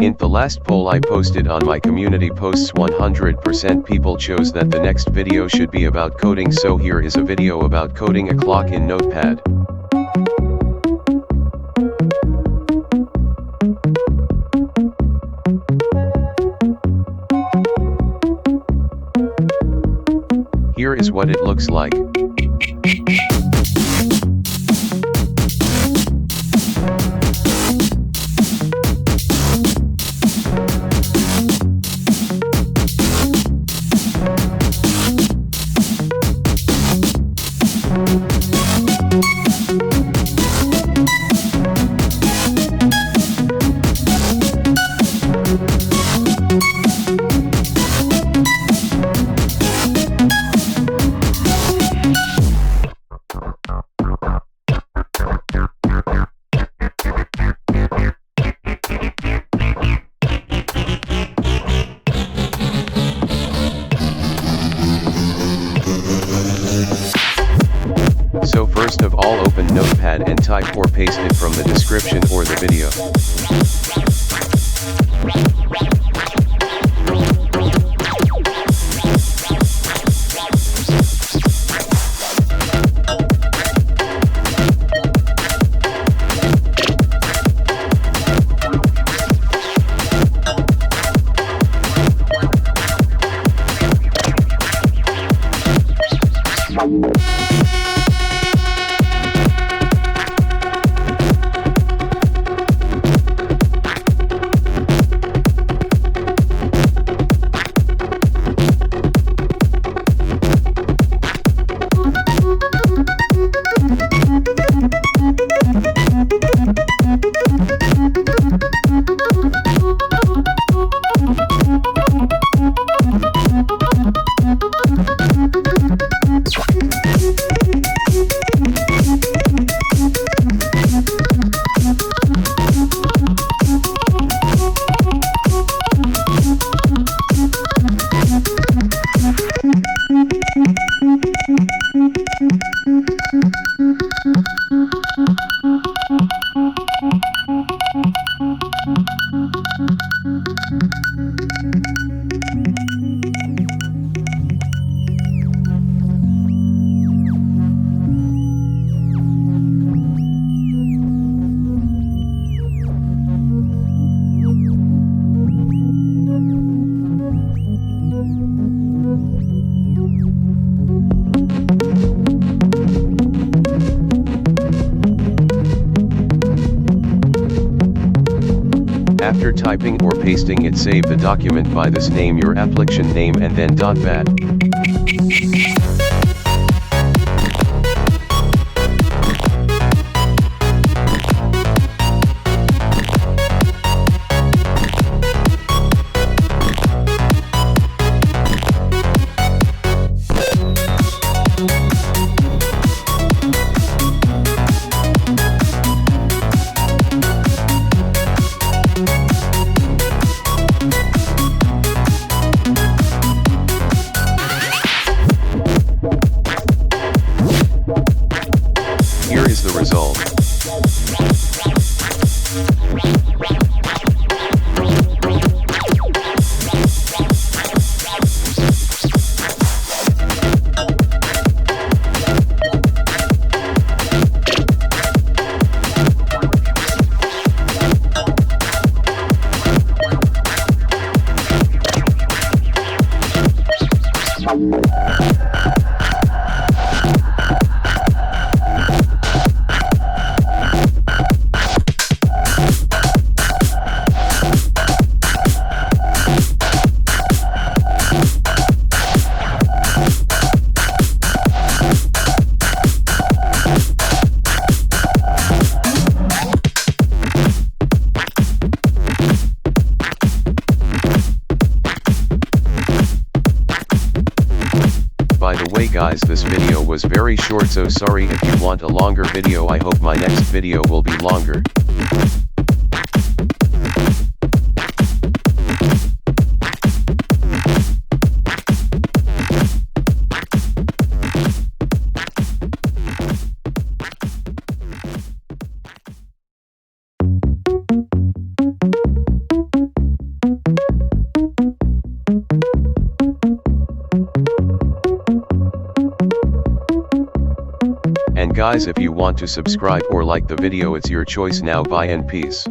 In the last poll I posted on my community posts, 100% people chose that the next video should be about coding, so here is a video about coding a clock in Notepad. Here is what it looks like. So first of all, open Notepad and type or paste it from the description or the video. After typing or pasting it, save the document by this name, your application name, and then .bat. Here is the result. By the way guys, this video was very short, so sorry. If you want a longer video, I hope my next video will be longer. Guys, if you want to subscribe or like the video, it's your choice now. Bye and peace.